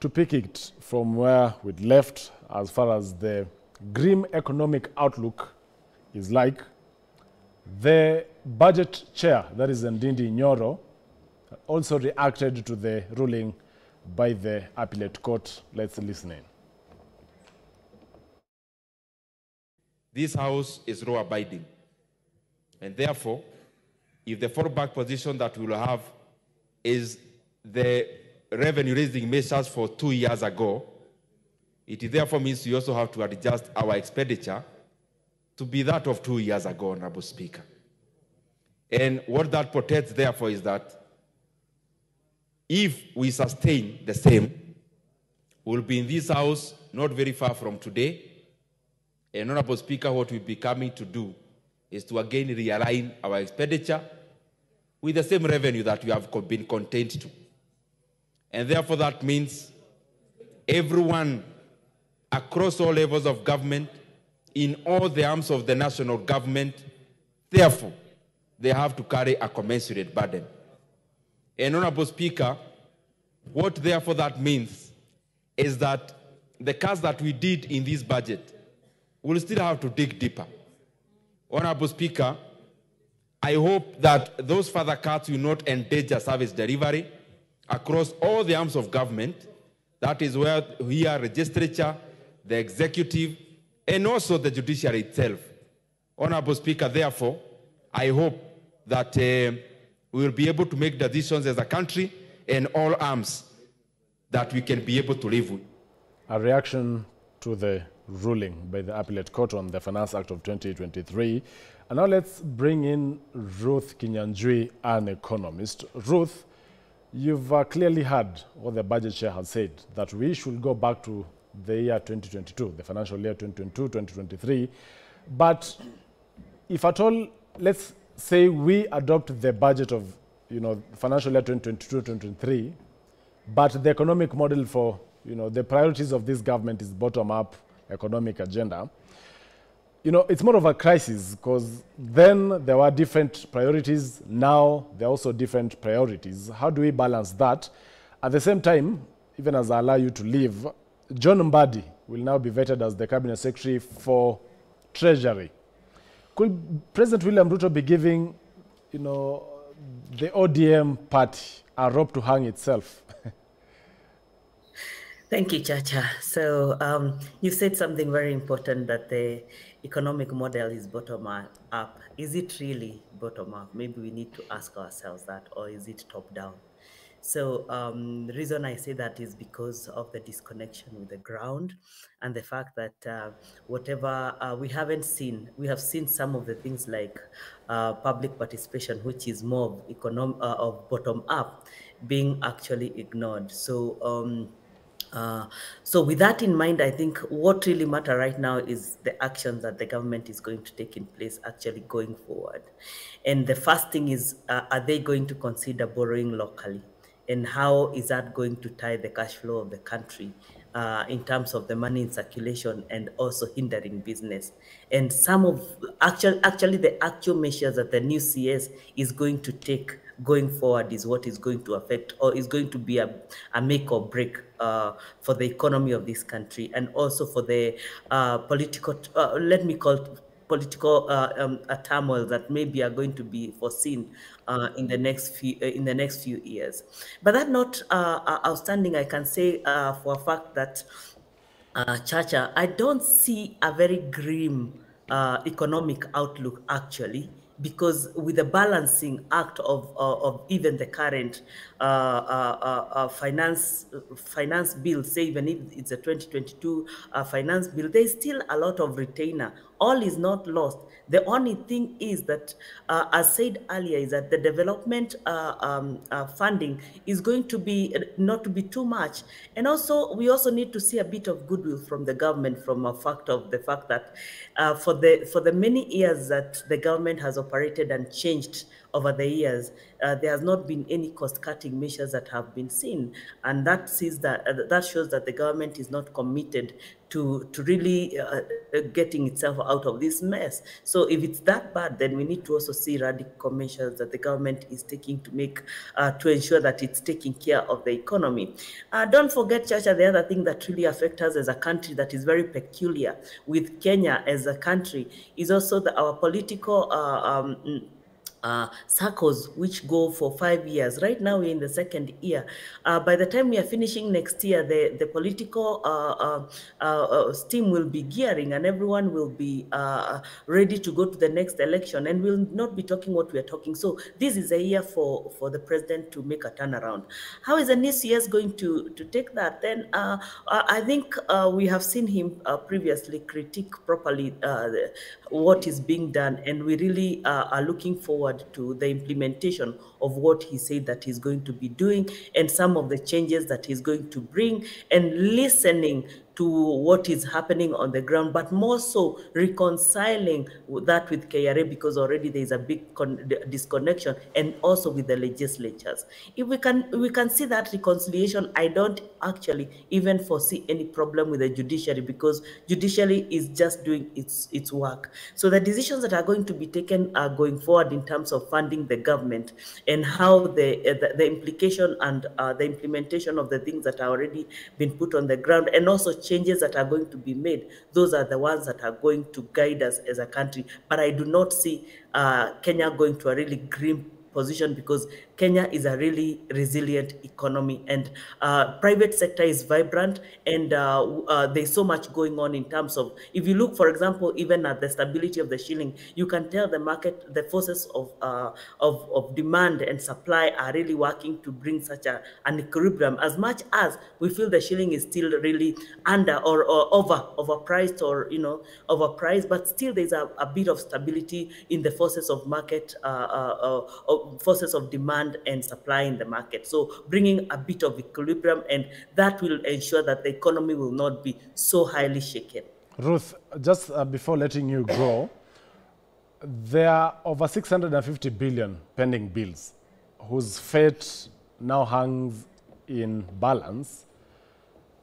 to pick it from where we'd left as far as the grim economic outlook is like, the budget chair, that is Ndindi Nyoro, also reacted to the ruling by the appellate court. Let's listen in. This House is law-abiding, and therefore, if the fallback position that we will have is the revenue-raising measures for 2 years ago, it therefore means we also have to adjust our expenditure to be that of 2 years ago, Honorable Speaker. And what that portends, therefore, is that if we sustain the same, we'll be in this House not very far from today. And Honorable Speaker, what we'll be coming to do is to again realign our expenditure with the same revenue that we have been contained to. And therefore that means everyone across all levels of government, in all the arms of the national government, therefore, they have to carry a commensurate burden. And Honorable Speaker, what therefore that means is that the cuts that we did in this budget will still have to dig deeper. Honorable Speaker, I hope that those further cuts will not endanger service delivery across all the arms of government. That is where we are legislature, the executive, and also the judiciary itself. Honorable Speaker, therefore, I hope that we will be able to make decisions as a country and all arms that we can be able to live with. A reaction to the ruling by the appellate court on the Finance Act of 2023. And now let's bring in Ruth Kinyanjui, an economist. Ruth, you've clearly heard what the budget chair has said, that we should go back to the year 2022, the financial year 2022-2023. But if at all, let's say we adopt the budget of, financial year 2022-2023, but the economic model for, the priorities of this government is bottom-up economic agenda. It's more of a crisis because then there were different priorities. Now there are also different priorities. How do we balance that? At the same time, even as I allow you to leave, John Mbadi will now be vetted as the Cabinet Secretary for Treasury. Could President William Ruto be giving, the ODM party a rope to hang itself? Thank you, Chacha. So you said something very important, that the economic model is bottom-up. Is it really bottom-up? Maybe we need to ask ourselves that, or is it top-down? So the reason I say that is because of the disconnection with the ground and the fact that whatever we have seen some of the things like public participation, which is more of bottom-up, being actually ignored. So with that in mind, I think what really matters right now is the actions that the government is going to take in place actually going forward. And the first thing is, are they going to consider borrowing locally? And how is that going to tie the cash flow of the country in terms of the money in circulation and also hindering business? And some of actually the actual measures that the new CS is going to take going forward is what is going to affect, or is going to be a make or break for the economy of this country, and also for the political, let me call it political turmoil that maybe are going to be foreseen in the next few years. But that not outstanding, I can say for a fact that Chacha, I don't see a very grim economic outlook actually, because with the balancing act of even the current finance bill, say even if it's a 2022 finance bill, there's still a lot of retainer. All is not lost. The only thing is that, as said earlier, is that the development funding is going to be not to be too much, and also we also need to see a bit of goodwill from the government, from a fact of the fact that for the many years that the government has operated and changed over the years, there has not been any cost-cutting measures that have been seen, and that shows that the government is not committed to really getting itself out of this mess. So if it's that bad, then we need to also see radical measures that the government is taking to ensure that it's taking care of the economy. Don't forget, Chacha, the other thing that really affects us as a country that is very peculiar with Kenya as a country is also our political circles, which go for 5 years. Right now, we're in the second year. By the time we are finishing next year, the political steam will be gearing, and everyone will be ready to go to the next election, and we'll not be talking what we are talking. So this is a year for the president to make a turnaround. How is the new CS going to take that? Then I think we have seen him previously critique properly what is being done, and we really are looking forward to the implementation of what he said that he's going to be doing, and some of the changes that he's going to bring, and listening to what is happening on the ground, but more so reconciling that with KRA, because already there is a big disconnection, and also with the legislatures. If we can see that reconciliation, I don't actually even foresee any problem with the judiciary, because judiciary is just doing its work. So the decisions that are going to be taken are going forward in terms of funding the government, and how the implication and the implementation of the things that are already been put on the ground, and also changes that are going to be made. Those are the ones that are going to guide us as a country. But I do not see Kenya going to a really grim position, because Kenya is a really resilient economy, and private sector is vibrant, and there's so much going on in terms of, if you look, for example, even at the stability of the shilling, you can tell the market, the forces of demand and supply are really working to bring such an equilibrium. As much as we feel the shilling is still really under or overpriced, or overpriced, but still there's a bit of stability in the forces of market, forces of demand and supply in the market. So bringing a bit of equilibrium, and that will ensure that the economy will not be so highly shaken. Ruth, just before letting you go, there are over 650 billion pending bills whose fate now hangs in balance.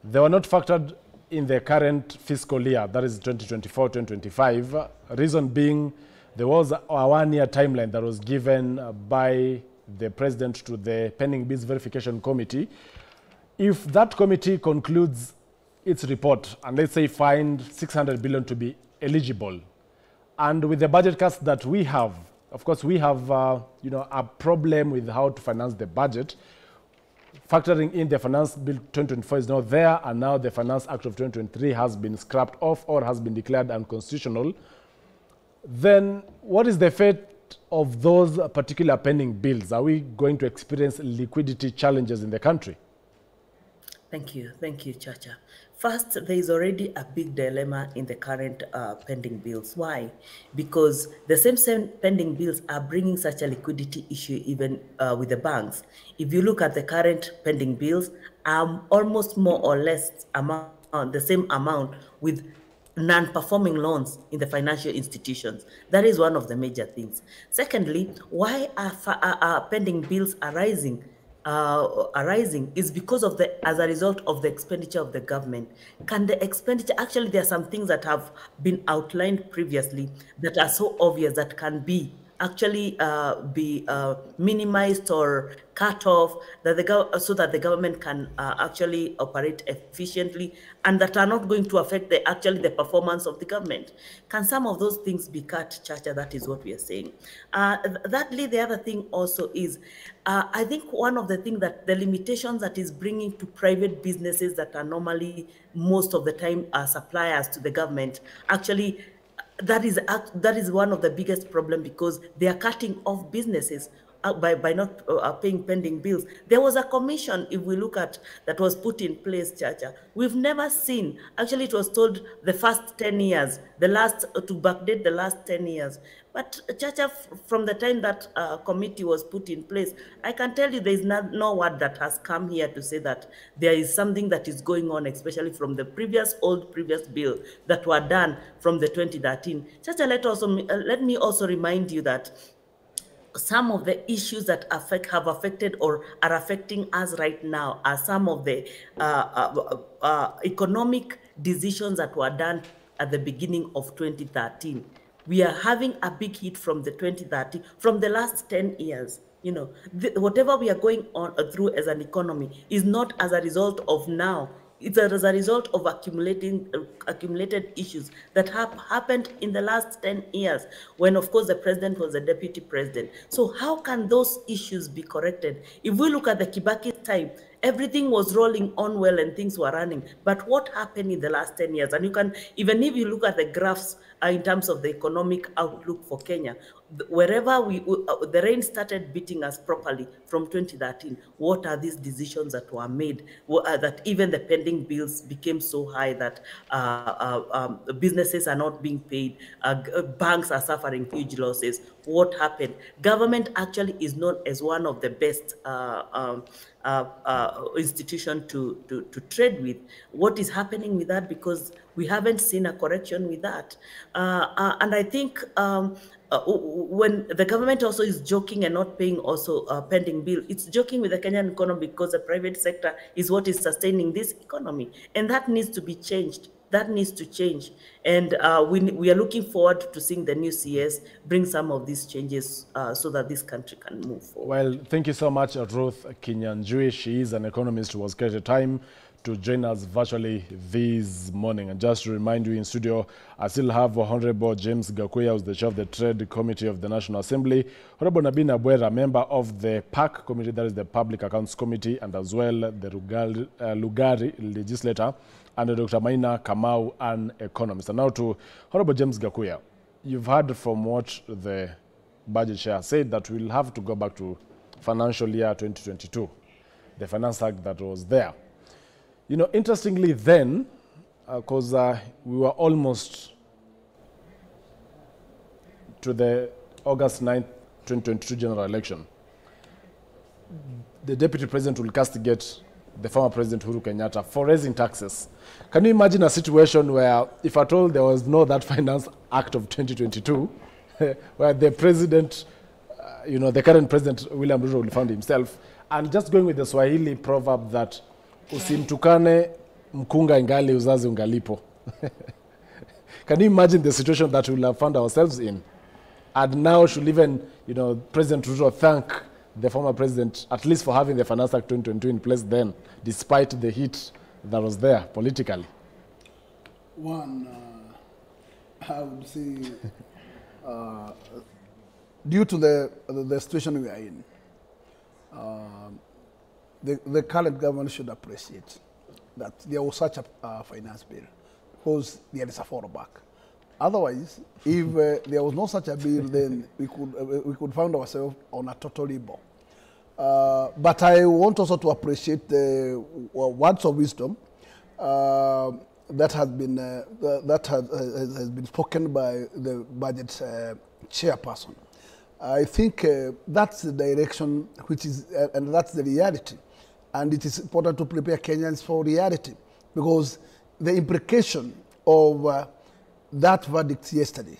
They were not factored in the current fiscal year, that is 2024-2025. Reason being, there was a one-year timeline that was given by the president to the pending bills verification committee. If that committee concludes its report and, let's say, find 600 billion to be eligible, and with the budget cuts that we have, of course, we have a problem with how to finance the budget. Factoring in the Finance Bill 2024 is not there, and now the Finance Act of 2023 has been scrapped off or has been declared unconstitutional. Then what is the fate of those particular pending bills? Are we going to experience liquidity challenges in the country? Thank you, Chacha. First, there is already a big dilemma in the current pending bills. Why? Because the same pending bills are bringing such a liquidity issue even with the banks. If you look at the current pending bills, almost more or less the same amount with non-performing loans in the financial institutions. That is one of the major things. Secondly, why are pending bills arising is because of as a result of the expenditure of the government. Can the expenditure, actually there are some things that have been outlined previously that are so obvious that can be actually be minimized or cut off, so that the government can actually operate efficiently, and that are not going to affect the performance of the government. Can some of those things be cut, Chacha? That is what we are saying. The other thing also is, I think one of the things that the limitations that is bringing to private businesses that are normally most of the time suppliers to the government, actually that is one of the biggest problem, because they are cutting off businesses by not paying pending bills. There was a commission, if we look at, that was put in place, Chacha. We've never seen, actually it was told the first 10 years, to backdate the last 10 years. But Chacha, from the time that committee was put in place, I can tell you there is no word that has come here to say that there is something that is going on, especially from the previous bill that were done from the 2013. Chacha, let me also remind you that some of the issues that have affected or are affecting us right now are some of the economic decisions that were done at the beginning of 2013. We are having a big hit from the 2013, from the last 10 years. You know, whatever we are going on through as an economy is not as a result of now. It's as a result of accumulated issues that have happened in the last 10 years, when, of course, the president was the deputy president. So how can those issues be corrected? If we look at the Kibaki time, everything was rolling on well and things were running. But what happened in the last 10 years? And you can, even if you look at the graphs in terms of the economic outlook for Kenya, wherever the rain started beating us properly from 2013, what are these decisions that were made that even the pending bills became so high that businesses are not being paid, banks are suffering huge losses? What happened? Government actually is known as one of the best institution to trade with. What is happening with that? Because we haven't seen a correction with that. And I think when the government also is joking and not paying also a pending bill, it's joking with the Kenyan economy because the private sector is what is sustaining this economy. And that needs to be changed. That needs to change. And we are looking forward to seeing the new CS bring some of these changes so that this country can move forward. Well, thank you so much, Ruth Kinyanjui. She is an economist who has created time to join us virtually this morning. And just to remind you, in studio, I still have Honorable James Gakuya, who's the chair of the Trade Committee of the National Assembly, Honorable Nabina Bwera, member of the PAC Committee, that is the Public Accounts Committee, and as well the Lugari legislator, and Dr. Maina Kamau, an economist. And now to Honorable James Gakuya. You've heard from what the budget chair said, that we'll have to go back to financial year 2022, the Finance Act that was there. You know, interestingly then, because we were almost to the August 9th, 2022 general election, the deputy president will castigate the former president Uhuru Kenyatta for raising taxes. Can you imagine a situation where, if at all there was no that Finance Act of 2022, where the president, you know, the current president, William Ruto, will find himself, and just going with the Swahili proverb that usimtukane mkunga ingali uzazi ungalipo. Can you imagine the situation that we'll have found ourselves in? And now should even, you know, President Ruto thank the former president, at least for having the Finance Act 2022 in place then, despite the heat that was there politically. One, I would say, due to the situation we are in, the current government should appreciate that there was such a finance bill, because there is a fallback. Otherwise, if there was no such a bill, then we could find ourselves on a total limbo. But I want also to appreciate the words of wisdom that has been spoken by the budget chairperson. I think that's the direction which is, and that's the reality. And it is important to prepare Kenyans for reality, because the implication of that verdict yesterday,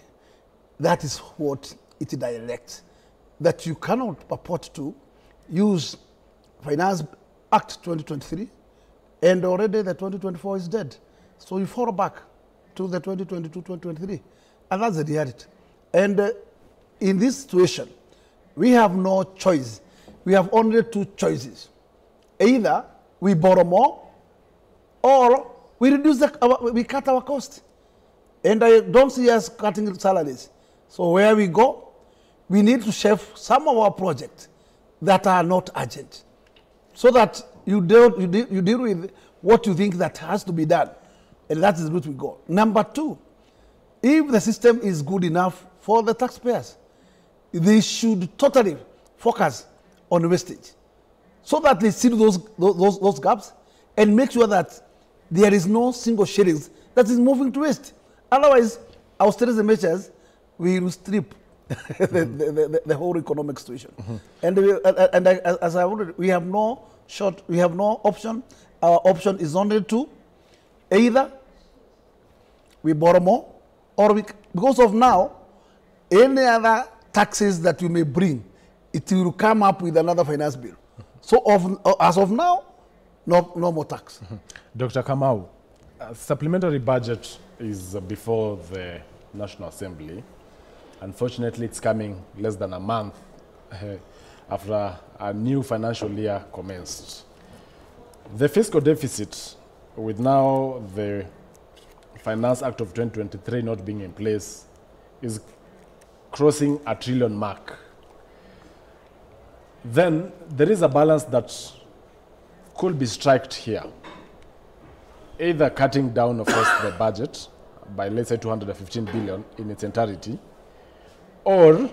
that is what it directs. That you cannot purport to use Finance Act 2023, and already the 2024 is dead. So you fall back to the 2022-2023, and that's the reality. And in this situation, we have no choice. We have only two choices. Either we borrow more, or we we cut our cost. And I don't see us cutting salaries. So where we go, we need to shelve some of our projects that are not urgent, so that you deal with what you think that has to be done, and that is the route we go. Number two, if the system is good enough for the taxpayers, they should totally focus on wastage, so that they see those gaps and make sure that there is no single shillings that is moving to waste. Otherwise, austerity measures will strip the whole economic situation. And as I already, we have no option. Our option is only to either we borrow more, or because of now, any other taxes that you may bring it will come up with another finance bill. So as of now, no more tax. Dr. Kamau, supplementary budget is before the National Assembly. Unfortunately, it's coming less than a month after a new financial year commenced. The fiscal deficit, with now the Finance Act of 2023 not being in place, is crossing a trillion mark. Then there is a balance that could be struck here. Either cutting down, of course, the budget by, let's say, 215 billion in its entirety, or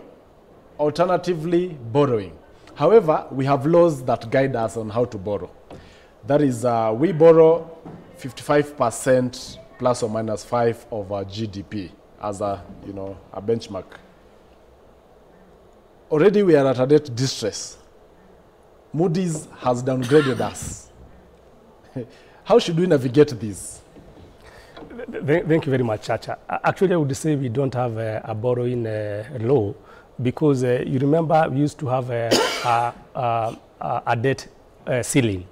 alternatively borrowing. However, we have laws that guide us on how to borrow. That is, we borrow 55% plus or minus 5 of our GDP as a benchmark. Already we are at a debt distress. Moody's has downgraded us. How should we navigate this? Thank you very much, Chacha. Actually, I would say we don't have a borrowing law because you remember we used to have a debt ceiling.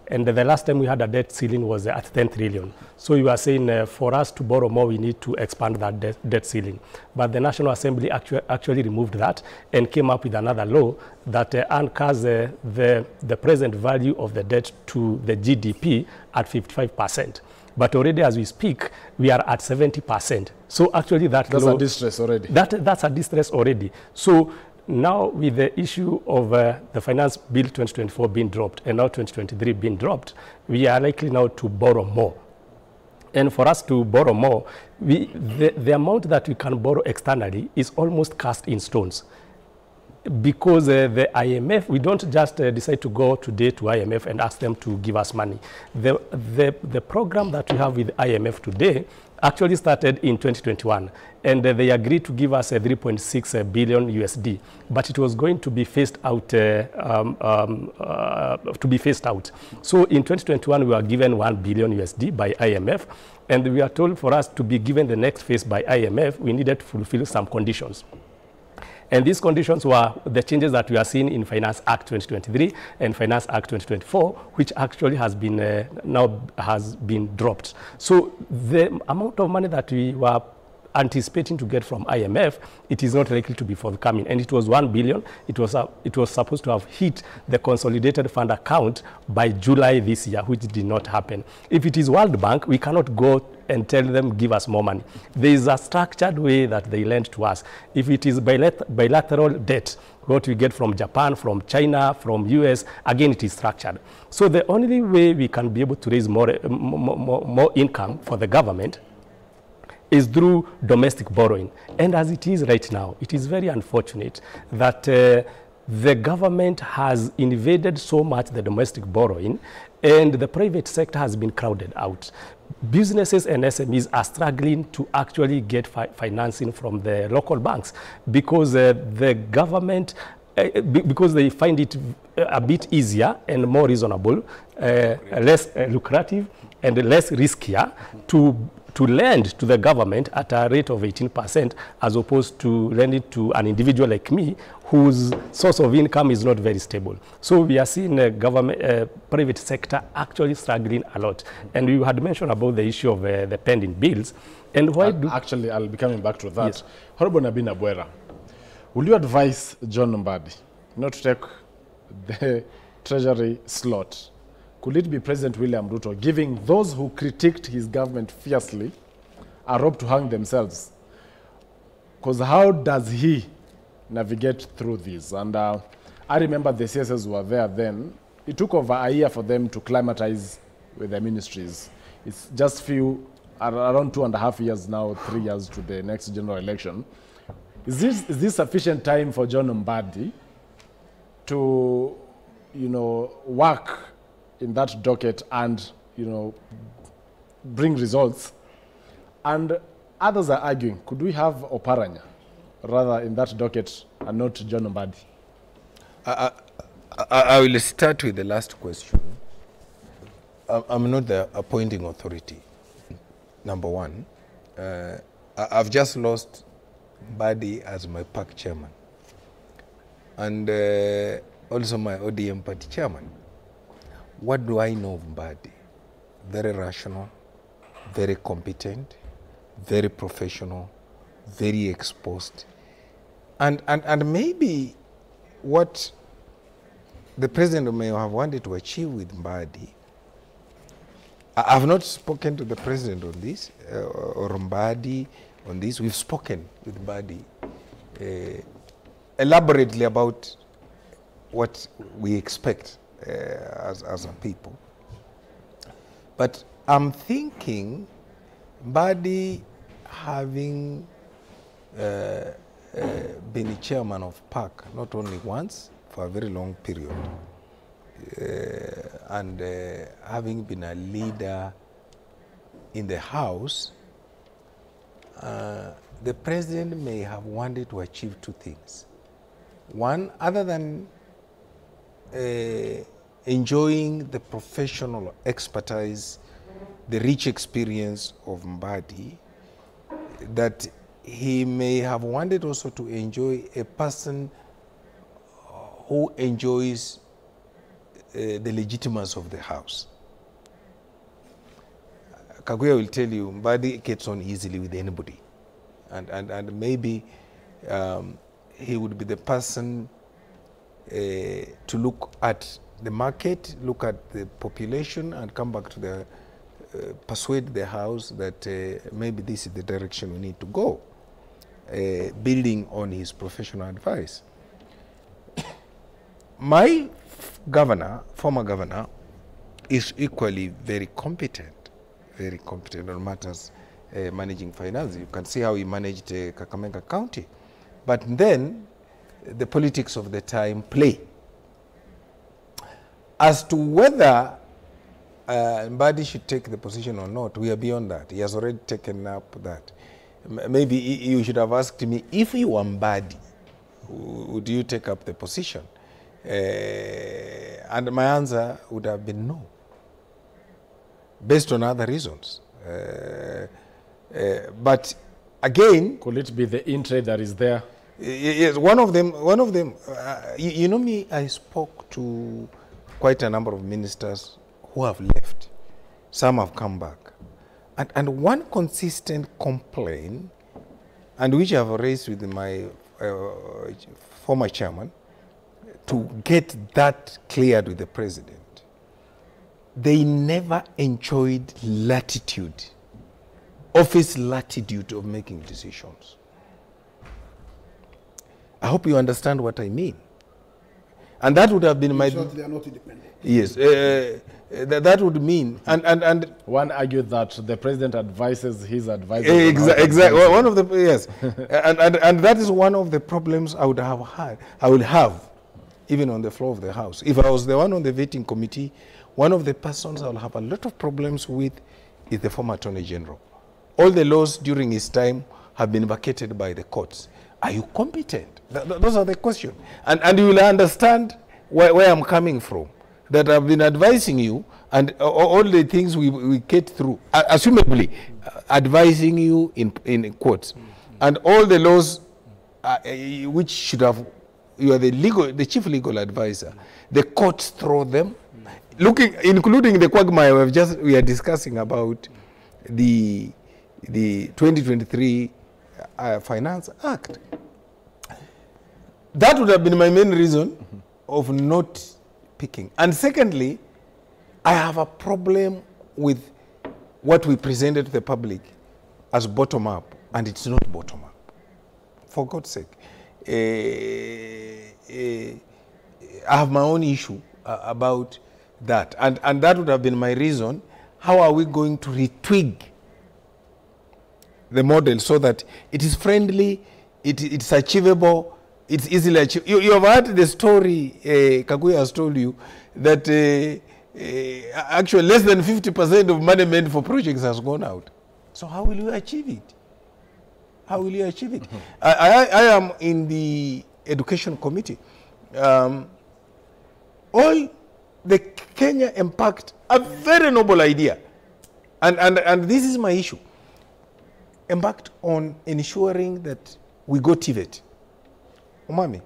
And the last time we had a debt ceiling was at 10 trillion. So you are saying for us to borrow more, we need to expand that debt ceiling. But the National Assembly actually removed that and came up with another law that anchors the present value of the debt to the GDP at 55%. But already as we speak, we are at 70%. So actually that's a distress already. That's a distress already. So now with the issue of the Finance Bill 2024 being dropped and now 2023 being dropped, we are likely now to borrow more. And for us to borrow more, the amount that we can borrow externally is almost cast in stones. Because the IMF, we don't just decide to go today to IMF and ask them to give us money. The program that we have with IMF today actually started in 2021, and they agreed to give us 3.6 billion USD, but it was going to be phased out. So in 2021, we were given 1 billion USD by IMF, and we are told for us to be given the next phase by IMF, we needed to fulfill some conditions. And these conditions were the changes that we are seeing in Finance Act 2023 and Finance Act 2024, which actually has been now has been dropped. So the amount of money that we were anticipating to get from IMF, it is not likely to be forthcoming. And it was 1 billion. It was supposed to have hit the consolidated fund account by July this year, which did not happen. If it is World Bank, we cannot go and tell them, give us more money. There is a structured way that they lend to us. If it is bilateral debt, what we get from Japan, from China, from US, again, it is structured. So the only way we can be able to raise more income for the government is through domestic borrowing. And as it is right now, it is very unfortunate that the government has invaded so much the domestic borrowing, and the private sector has been crowded out. Businesses and SMEs are struggling to actually get financing from the local banks because the government, because they find it a bit easier and more reasonable, less lucrative and less riskier to lend to the government at a rate of 18% as opposed to lending to an individual like me whose source of income is not very stable. So we are seeing the government, private sector actually struggling a lot. And you had mentioned about the issue of the pending bills. And why actually, I'll be coming back to that. Yes. Honorable Nabina Bwera, will you advise John Mbadi not to take the Treasury slot? Could it be President William Ruto giving those who critiqued his government fiercely a rope to hang themselves? Because how does he navigate through this? And I remember the CSS were there then. It took over a year for them to climatize with the ministries. It's just around 2.5 years now, 3 years to the next general election. Is this sufficient time for John Mbadi to, work in that docket and, bring results? And others are arguing, could we have Oparanya rather in that docket and not John Mbadi? I will start with the last question. I'm not the appointing authority, number one. I've just lost Mbadi as my park chairman. and also my ODM party chairman. What do I know of Mbadi? Very rational, very competent, very professional, very exposed. And maybe what the president may have wanted to achieve with Mbadi, I have not spoken to the president on this, or Mbadi on this. We've spoken with Mbadi elaborately about what we expect as a people. But I'm thinking Mbadi, having been chairman of PAC not only once, for a very long period, and having been a leader in the House, the president may have wanted to achieve two things. One, other than enjoying the professional expertise, the rich experience of Mbadi, that he may have wanted also to enjoy a person who enjoys the legitimacy of the House. Kaguya will tell you, Mbadi gets on easily with anybody. And maybe he would be the person to look at the market, look at the population, and come back to the persuade the House that maybe this is the direction we need to go, building on his professional advice. My governor, former governor, is equally very competent on matters managing finance. You can see how he managed Kakamega County. But then the politics of the time play. As to whether Mbadi should take the position or not, we are beyond that. He has already taken up that. Maybe you should have asked me, if you were Mbadi, would you take up the position? And my answer would have been no, based on other reasons. But again, could it be the interest that is there? Yes, one of them. You know me, I spoke to quite a number of ministers who have left. Some have come back. And one consistent complaint, and which I have raised with my former chairman, to get that cleared with the president, they never enjoyed latitude, office latitude of making decisions. I hope you understand what I mean. And that would have been my... So they are not independent. Yes, that would mean... And one argued that the president advises his advisors. Exactly. One of the... Yes. and that is one of the problems I would have, even on the floor of the House. If I was the one on the vetting committee, one of the persons I will have a lot of problems with is the former Attorney General. All the laws during his time have been vacated by the courts. Are you competent? Those are the questions. And you will understand where I'm coming from. That I've been advising you, and all the things we get through, assumably advising you in courts. And all the laws which should have, you are the chief legal advisor. The courts throw them, including the quagmire we are discussing about the 2023 Finance Act. That would have been my main reason of not picking. And secondly, I have a problem with what we presented to the public as bottom-up, and it's not bottom-up. For God's sake. I have my own issue about that. And that would have been my reason. How are we going to retwig the model so that it is friendly, it's achievable, it's easily achieved? You have heard the story, Kaguya has told you, that actually less than 50% of money meant for projects has gone out. So how will you achieve it? How will you achieve it? I am in the education committee. All the Kenya Impact, a very noble idea. And this is my issue. Embarked on ensuring that we go TVET. Umami,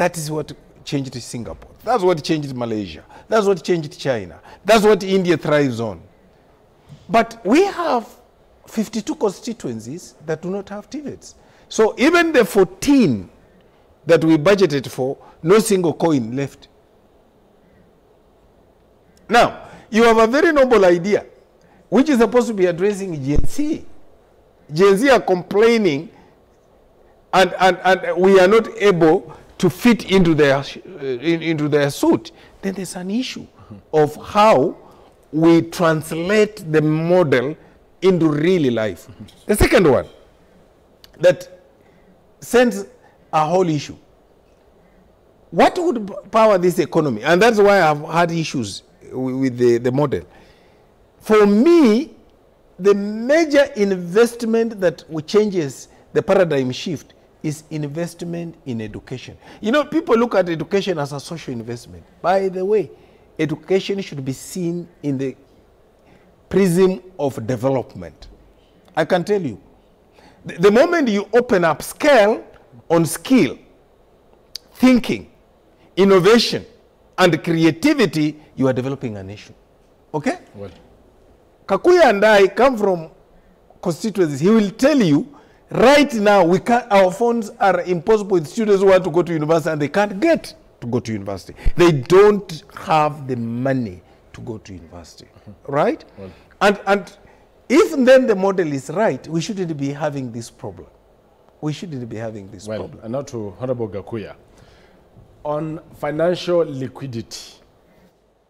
That is what changed Singapore. That's what changed Malaysia. That's what changed China. That's what India thrives on. But we have 52 constituencies that do not have TVETs. So even the 14 that we budgeted for, no single coin left. Now, you have a very noble idea, which is supposed to be addressing Gen Z. Gen Z are complaining, and we are not able to fit into their suit. Then there's an issue of how we translate the model into real life. The second one that sends a whole issue. What would power this economy? And that's why I've had issues with the model. For me, the major investment that changes the paradigm shift is investment in education. You know, people look at education as a social investment. By the way, education should be seen in the prism of development. I can tell you, the moment you open up scale on skill, thinking, innovation, and creativity, you are developing a nation. Okay? Well, Kakuya and I come from constituencies. He will tell you, right now, our phones are impossible with students who want to go to university and they can't get to go to university. They don't have the money to go to university, right? Well, and if then the model is right, we shouldn't be having this problem. We shouldn't be having this problem. and now to Honorable Gakuya. On financial liquidity,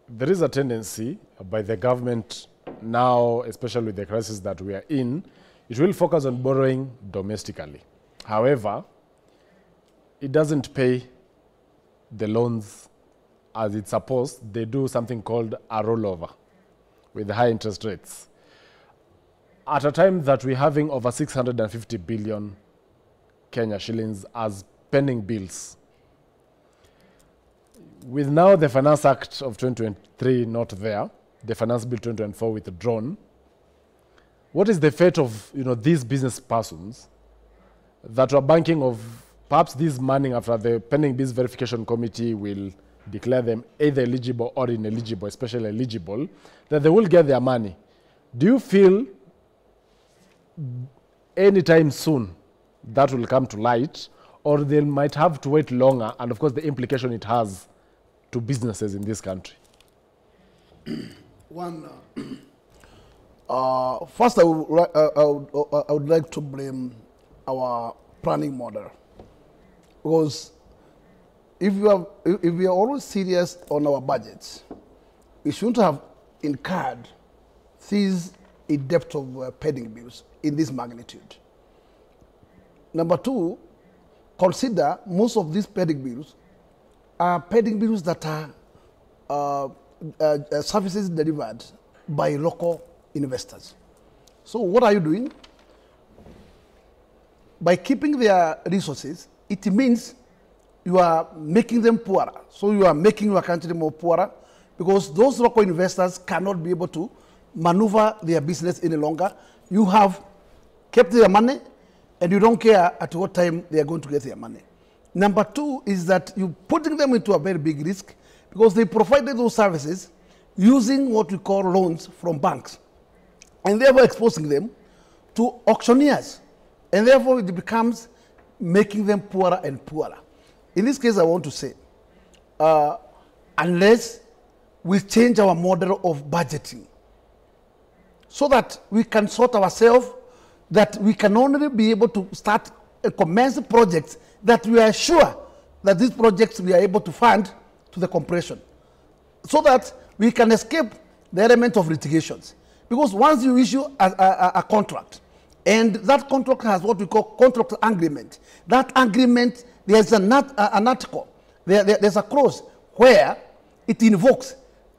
there is a tendency by the government now, especially with the crisis that we are in, it will focus on borrowing domestically. However, it doesn't pay the loans as it's supposed. They do something called a rollover with high interest rates. At a time that we're having over 650 billion Kenya shillings as pending bills, with now the Finance Act of 2023 not there, the Finance Bill 2024 withdrawn, what is the fate of these business persons that are banking of perhaps this money after the pending bills verification committee will declare them either eligible or ineligible, especially eligible, that they will get their money? Do you feel anytime soon that will come to light, or they might have to wait longer, and of course the implication it has to businesses in this country? First, I would like to blame our planning model, because if we are always serious on our budgets, we shouldn't have incurred this depth of pending bills in this magnitude. Number two, consider most of these pending bills are pending bills that are services delivered by local investors. So what are you doing? By keeping their resources, it means you are making them poorer. So you are making your country more poorer, because those local investors cannot be able to maneuver their business any longer. You have kept their money, and you don't care at what time they are going to get their money. Number two is that you're putting them into a very big risk, because they provided those services using what we call loans from banks, and therefore exposing them to auctioneers, and therefore it becomes making them poorer and poorer. In this case, I want to say, unless we change our model of budgeting so that we can sort ourselves, that we can only be able to start and commence projects that we are sure that these projects we are able to fund to the completion, so that we can escape the element of litigations. Because once you issue a contract, and that contract has what we call contract agreement, that agreement, there's an article, there's a clause where it invokes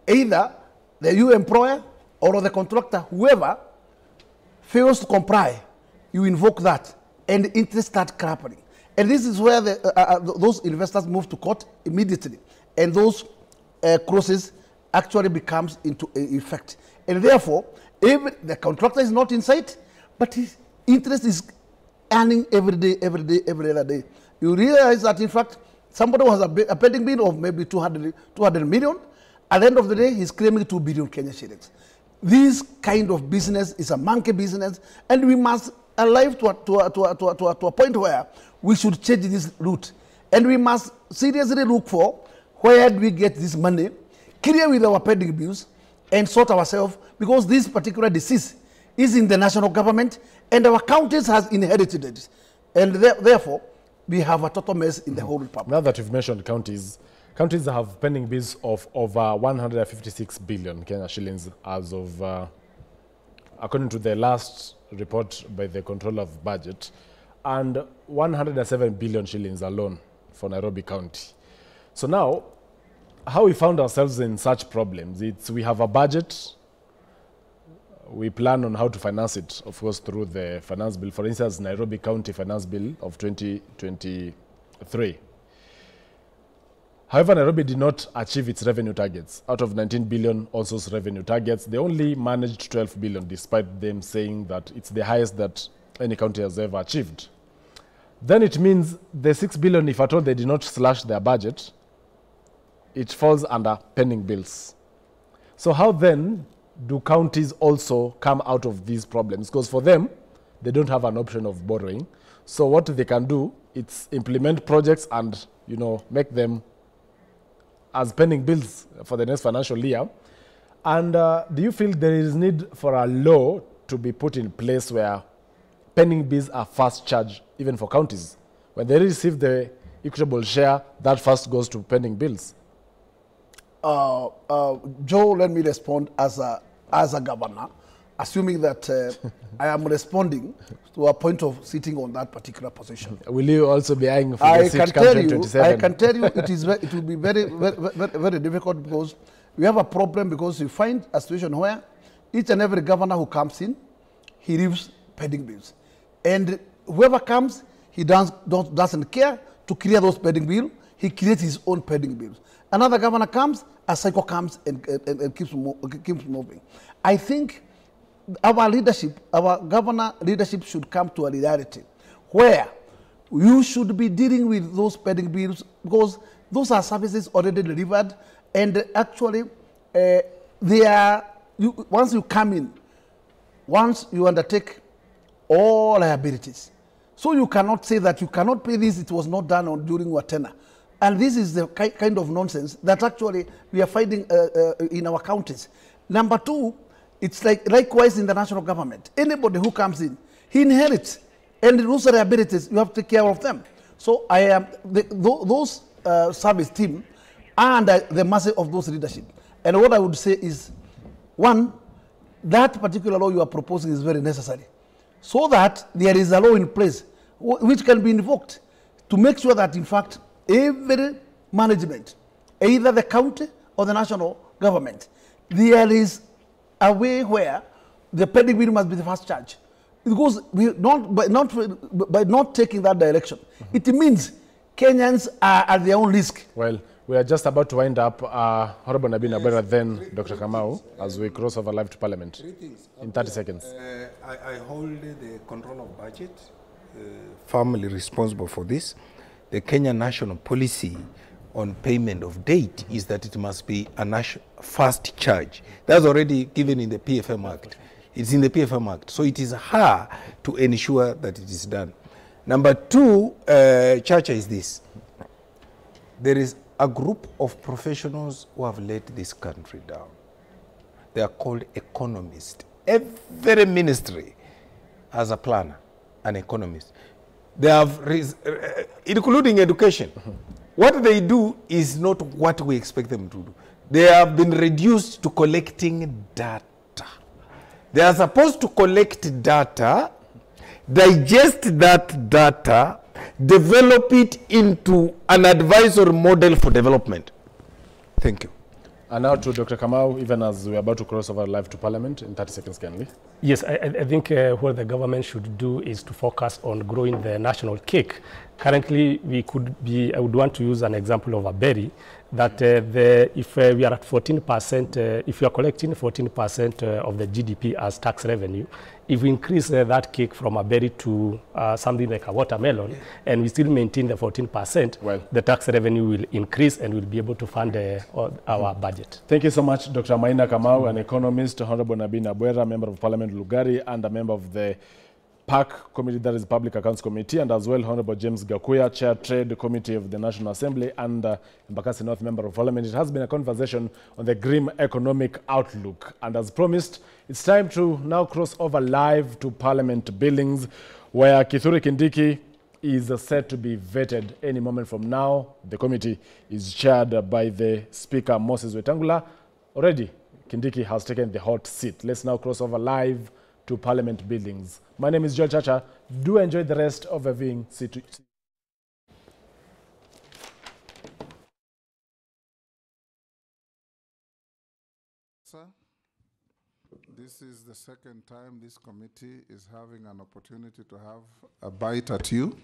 either the you employer or the contractor, whoever fails to comply, you invoke that, and the interest start cramping. And this is where those investors move to court immediately, and those clauses actually becomes into effect. And therefore, if the contractor is not in sight, but his interest is earning every day, every other day, you realize that in fact Somebody who has a pending bill of maybe 200 million. At the end of the day, he's claiming 2 billion Kenya shillings. This kind of business is a monkey business, and we must arrive to a point where we should change this route. And we must seriously look for where do we get this money, clear with our pending bills, and sort ourselves, because this particular disease is in the national government, and our counties has inherited it. And therefore, we have a total mess in the whole republic. Now that you've mentioned counties, counties have pending bills of over 156 billion Kenya shillings as of, according to the last report by the Controller of Budget, and 107 billion shillings alone for Nairobi County. So now, how we found ourselves in such problems, it's we have a budget, we plan on how to finance it, of course, through the finance bill. For instance, Nairobi County Finance Bill of 2023. However, Nairobi did not achieve its revenue targets. Out of 19 billion also revenue targets, they only managed 12 billion, despite them saying that it's the highest that any county has ever achieved. Then it means the 6 billion, if at all they did not slash their budget, it falls under pending bills. So how then do counties also come out of these problems? Because for them, they don't have an option of borrowing. So what they can do, it's implement projects and, you know, make them as pending bills for the next financial year. And do you feel there is need for a law to be put in place where pending bills are fast charged, even for counties? When they receive the equitable share, that first goes to pending bills. Joe, let me respond as a governor, assuming that I am responding to a point of sitting on that particular position. Will you also be eyeing for the seat come 2027? I can tell you it will be very difficult, because we have a problem, because you find a situation where each and every governor who comes in, he leaves pending bills. And whoever comes, he doesn't care to clear those pending bills. He creates his own pending bills. Another governor comes, a cycle comes and keeps moving. I think our leadership, our governor leadership should come to a reality where you should be dealing with those pending bills, because those are services already delivered, and actually once you come in, once you undertake all liabilities. So you cannot say that you cannot pay this, it was not done during your tenure. And this is the kind of nonsense that actually we are finding in our counties. Number two, it's likewise in the national government. Anybody who comes in, he inherits, and those liabilities, you have to take care of them. So those service team are under the mercy of those leadership. And what I would say is, one, that particular law you are proposing is very necessary, so that there is a law in place which can be invoked to make sure that, in fact, every management, either the county or the national government, there is a way where the pending bill must be the first charge. Because by not taking that direction, it means Kenyans are at their own risk. Well, we are just about to wind up. Honorable Nabin Abera, then Dr. Kamau, as we cross over live to Parliament. 3 things. In 30 seconds. I hold the control of budget, firmly responsible for this. The Kenya national policy on payment of debt is that it must be a fast charge. That's already given in the PFM Act. It's in the PFM Act. So it is her to ensure that it is done. Number two, Chacha, is this. There is a group of professionals who have let this country down. They are called economists. Every ministry has a planner, an economist. They have, including education. What they do is not what we expect them to do. They have been reduced to collecting data. They are supposed to collect data, digest that data, develop it into an advisory model for development. Thank you. And now to Dr. Kamau, even as we're about to cross over live to Parliament in 30 seconds, kindly. Yes, I think what the government should do is to focus on growing the national cake Currently, I would want to use an example of a berry, that if we are at 14%, if we are collecting 14% of the GDP as tax revenue, if we increase that cake from a berry to something like a watermelon, and we still maintain the 14%, the tax revenue will increase and we'll be able to fund our budget. Thank you so much, Dr. Maina Kamau, an economist, Honorable Nabina Bwera, Member of Parliament Lugari, and a member of the PAC Committee, that is Public Accounts Committee, and as well Honorable James Gakuya, Chair Trade Committee of the National Assembly, and Embakasi North Member of Parliament. It has been a conversation on the grim economic outlook, and as promised, it's time to now cross over live to Parliament buildings, where Kithure Kindiki is set to be vetted any moment from now. The committee is chaired by the Speaker, Moses Wetangula. Already, Kindiki has taken the hot seat. Let's now cross over live to Parliament buildings. My name is Joel Chacha. Do enjoy the rest of the viewing. Sir, this is the second time this committee is having an opportunity to have a bite at you.